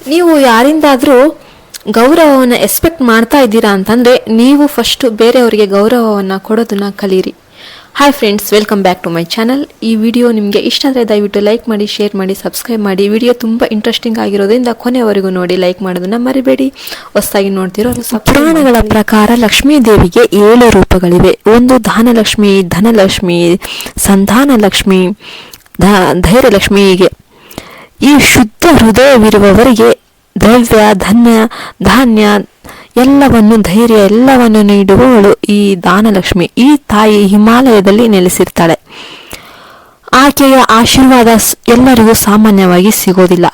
ನೀವು ಯಾರಿಂದಾದರೂ ಗೌರವವನ್ನು ಎಕ್ಸ್ಪೆಕ್ಟ್ ಮಾಡ್ತಾ ಇದ್ದೀರಾ ಅಂತಂದರೆ ನೀವು ಫಸ್ಟು ಬೇರೆಯವರಿಗೆ ಗೌರವವನ್ನು ಕೊಡೋದನ್ನು ಕಲೀರಿ. Hi friends, welcome back to my channel. ಈ ವಿಡಿಯೋ ನಿಮಗೆ ಇಷ್ಟ ಆದರೆ ದಯವಿಟ್ಟು ಲೈಕ್ ಮಾಡಿ, ಶೇರ್ ಮಾಡಿ, ಸಬ್ಸ್ಕ್ರೈಬ್ ಮಾಡಿ. ವಿಡಿಯೋ ತುಂಬ ಇಂಟ್ರೆಸ್ಟಿಂಗ್ ಆಗಿರೋದ್ರಿಂದ ಕೊನೆವರೆಗೂ ನೋಡಿ, ಲೈಕ್ ಮಾಡೋದನ್ನು ಮರಿಬೇಡಿ. ಹೊಸದಾಗಿ ನೋಡ್ತಿರೋರು ಪುರಾಣಗಳ ಪ್ರಕಾರ ಲಕ್ಷ್ಮೀ ದೇವಿಗೆ 7 ರೂಪಗಳಿವೆ. ಒಂದು ದಾನಲಕ್ಷ್ಮಿ, ಧನಲಕ್ಷ್ಮಿ, ಸಂತಾನಲಕ್ಷ್ಮಿ, ಧೈರ್ಯಲಕ್ಷ್ಮಿ. ಹೀಗೆ ಈ ಶುದ್ಧ ಹೃದಯವಿರುವವರಿಗೆ ದ್ರವ್ಯ, ಧಾನ್ಯ ಎಲ್ಲವನ್ನು, ಧೈರ್ಯ ಎಲ್ಲವನ್ನು ನೀಡುವವಳು ಈ ದಾನಲಕ್ಷ್ಮಿ. ಈ ತಾಯಿ ಹಿಮಾಲಯದಲ್ಲಿ ನೆಲೆಸಿರ್ತಾಳೆ. ಆಕೆಯ ಆಶೀರ್ವಾದ ಎಲ್ಲರಿಗೂ ಸಾಮಾನ್ಯವಾಗಿ ಸಿಗೋದಿಲ್ಲ.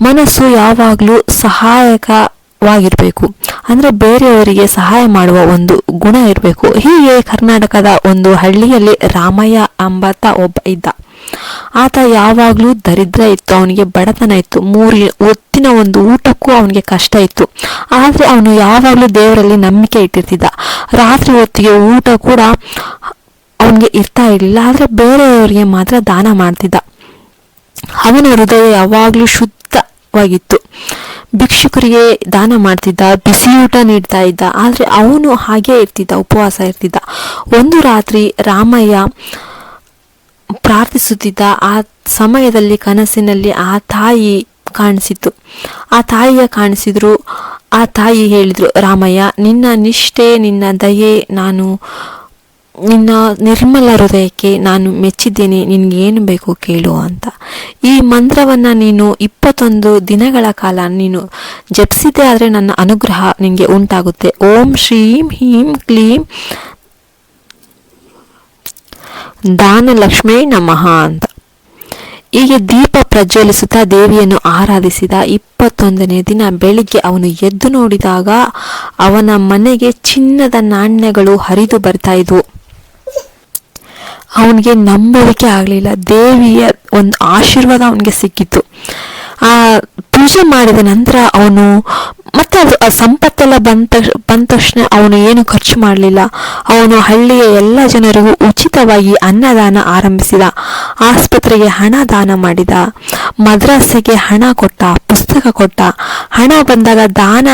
ಮನಸ್ಸು ಯಾವಾಗಲೂ ಸಹಾಯಕವಾಗಿರಬೇಕು, ಅಂದರೆ ಬೇರೆಯವರಿಗೆ ಸಹಾಯ ಮಾಡುವ ಒಂದು ಗುಣ ಇರಬೇಕು. ಹೀಗೆ ಕರ್ನಾಟಕದ ಒಂದು ಹಳ್ಳಿಯಲ್ಲಿ ರಾಮಯ್ಯ ಎಂಬಾತ ಒಬ್ಬ ಇದ್ದ. ಆತ ಯಾವಾಗಲೂ ದರಿದ್ರ ಇತ್ತು, ಅವನಿಗೆ ಬಡತನ ಇತ್ತು, 3 ಹೊತ್ತಿನ ಒಂದು ಊಟಕ್ಕೂ ಅವನಿಗೆ ಕಷ್ಟ ಇತ್ತು. ಆದರೆ ಅವನು ಯಾವಾಗಲೂ ದೇವರಲ್ಲಿ ನಂಬಿಕೆ ಇಟ್ಟಿರ್ತಿದ್ದ. ರಾತ್ರಿ ಹೊತ್ತಿಗೆ ಊಟ ಕೂಡ ಅವನಿಗೆ ಇರ್ತಾ ಇರಲಿಲ್ಲ, ಆದರೆ ಬೇರೆಯವರಿಗೆ ಮಾತ್ರ ದಾನ ಮಾಡ್ತಿದ್ದ. ಅವನ ಹೃದಯ ಯಾವಾಗಲೂ ಶುದ್ಧವಾಗಿತ್ತು. ಭಿಕ್ಷುಕರಿಗೆ ದಾನ ಮಾಡ್ತಿದ್ದ, ಬಿಸಿಯೂಟ ನೀಡ್ತಾ ಇದ್ದ. ಆದರೆ ಅವನು ಹಾಗೇ ಇರ್ತಿದ್ದ, ಉಪವಾಸ ಇರ್ತಿದ್ದ. ಒಂದು ರಾತ್ರಿ ರಾಮಯ್ಯ ಪ್ರಾರ್ಥಿಸುತ್ತಿದ್ದ. ಆ ಸಮಯದಲ್ಲಿ ಕನಸಿನಲ್ಲಿ ಆ ತಾಯಿ ಕಾಣಿಸಿತು. ಆ ತಾಯಿಯ ಕಾಣಿಸಿದ್ರು. ಆ ತಾಯಿ ಹೇಳಿದ್ರು, ರಾಮಯ್ಯ, ನಿನ್ನ ನಿಷ್ಠೆ, ನಿನ್ನ ದಯೆ, ನಿನ್ನ ನಿರ್ಮಲ ಹೃದಯಕ್ಕೆ ನಾನು ಮೆಚ್ಚಿದ್ದೇನೆ, ನಿನಗೇನು ಬೇಕು ಕೇಳು ಅಂತ. ಈ ಮಂತ್ರವನ್ನು ನೀನು 21 ದಿನಗಳ ಕಾಲ ನೀನು ಜಪಿಸಿದ್ದೆ ಆದರೆ ನನ್ನ ಅನುಗ್ರಹ ನಿನಗೆ ಉಂಟಾಗುತ್ತೆ. ಓಂ ಶ್ರೀಂ ಹೀಂ ಕ್ಲೀಂ ದಾನಲಕ್ಷ್ಮೀ ನಮಃ ಅಂತ. ಹೀಗೆ ದೀಪ ಪ್ರಜ್ವಲಿಸುತ್ತಾ ದೇವಿಯನ್ನು ಆರಾಧಿಸಿದ. 21ನೇ ದಿನ ಬೆಳಿಗ್ಗೆ ಅವನು ಎದ್ದು ನೋಡಿದಾಗ ಅವನ ಮನೆಗೆ ಚಿನ್ನದ ನಾಣ್ಯಗಳು ಹರಿದು ಬರ್ತಾ ಇದ್ವು. ಅವನಿಗೆ ನಂಬೋದಕ್ಕೆ ಆಗಲಿಲ್ಲ. ದೇವಿಯ ಒಂದು ಆಶೀರ್ವಾದ ಅವನಿಗೆ ಸಿಕ್ಕಿತ್ತು. ಆ ಪೂಜೆ ಮಾಡಿದ ನಂತರ ಅವನು ಮತ್ತೆ ಸಂಪತ್ತೆಲ್ಲ ಬಂದ ತಕ್ಷಣ ಅವನು ಏನು ಖರ್ಚು ಮಾಡಲಿಲ್ಲ. ಅವನು ಹಳ್ಳಿಯ ಎಲ್ಲ ಜನರಿಗೂ ಉಚಿತವಾಗಿ ಅನ್ನದಾನ ಆರಂಭಿಸಿದ. ಆಸ್ಪತ್ರೆಗೆ ಹಣ ದಾನ ಮಾಡಿದ, ಮದ್ರಾಸಿಗೆ ಹಣ ಕೊಟ್ಟ, ಪುಸ್ತಕ ಕೊಟ್ಟ. ಹಣ ಬಂದಾಗ ದಾನ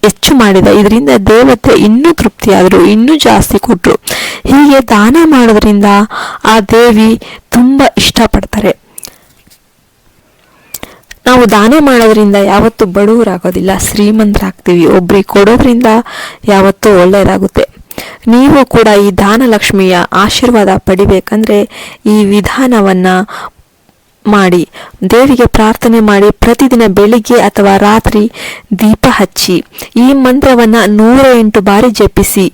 ಹೆಚ್ಚು ಮಾಡಿದ. ಇದರಿಂದ ದೇವತೆ ಇನ್ನೂ ತೃಪ್ತಿಯಾದರು, ಇನ್ನೂ ಜಾಸ್ತಿ ಕೊಟ್ಟರು. ಹೀಗೆ ದಾನ ಮಾಡೋದ್ರಿಂದ ಆ ದೇವಿ ತುಂಬ ಇಷ್ಟಪಡ್ತಾರೆ. ನಾವು ದಾನ ಮಾಡೋದ್ರಿಂದ ಯಾವತ್ತೂ ಬಡವರಾಗೋದಿಲ್ಲ, ಶ್ರೀಮಂತರಾಗ್ತೀವಿ. ಒಬ್ರಿಗೆ ಕೊಡೋದ್ರಿಂದ ಯಾವತ್ತೂ ಒಳ್ಳೆಯದಾಗುತ್ತೆ. ನೀವು ಕೂಡ ಈ ದಾನಲಕ್ಷ್ಮಿಯ ಆಶೀರ್ವಾದ ಪಡಿಬೇಕಂದ್ರೆ ಈ ವಿಧಾನವನ್ನು ಮಾಡಿ, ದೇವಿಗೆ ಪ್ರಾರ್ಥನೆ ಮಾಡಿ, ಪ್ರತಿದಿನ ಬೆಳಿಗ್ಗೆ ಅಥವಾ ರಾತ್ರಿ ದೀಪ ಹಚ್ಚಿ ಈ ಮಂತ್ರವನ್ನು 108 ಬಾರಿ ಜಪಿಸಿ.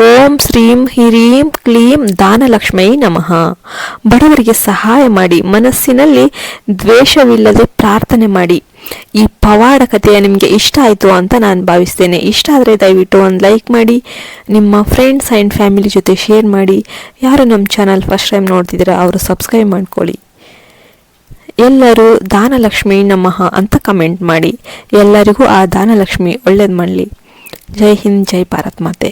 ಓಂ ಶ್ರೀಂ ಹ್ರೀಂ ಕ್ಲೀಂ ದಾನಲಕ್ಷ್ಮೀ ನಮಃ. ಬಡವರಿಗೆ ಸಹಾಯ ಮಾಡಿ, ಮನಸ್ಸಿನಲ್ಲಿ ದ್ವೇಷವಿಲ್ಲದೆ ಪ್ರಾರ್ಥನೆ ಮಾಡಿ. ಈ ಪವಾಡ ಕಥೆಯ ನಿಮಗೆ ಇಷ್ಟ ಆಯಿತು ಅಂತ ನಾನು ಭಾವಿಸ್ತೇನೆ. ಇಷ್ಟ ಆದರೆ ದಯವಿಟ್ಟು ಒಂದು ಲೈಕ್ ಮಾಡಿ, ನಿಮ್ಮ ಫ್ರೆಂಡ್ಸ್ ಆ್ಯಂಡ್ ಫ್ಯಾಮಿಲಿ ಜೊತೆ ಶೇರ್ ಮಾಡಿ. ಯಾರು ನಮ್ಮ ಚಾನಲ್ ಫಸ್ಟ್ ಟೈಮ್ ನೋಡ್ತಿದ್ದೀರಾ ಅವರು ಸಬ್ಸ್ಕ್ರೈಬ್ ಮಾಡ್ಕೊಳ್ಳಿ. ಎಲ್ಲರೂ ದಾನಲಕ್ಷ್ಮೀ ನಮಃ ಅಂತ ಕಮೆಂಟ್ ಮಾಡಿ. ಎಲ್ಲರಿಗೂ ಆ ದಾನಲಕ್ಷ್ಮಿ ಒಳ್ಳೇದು ಮಾಡಲಿ. ಜೈ ಹಿಂದ್, ಜೈ ಭಾರತ್ ಮಾತೆ.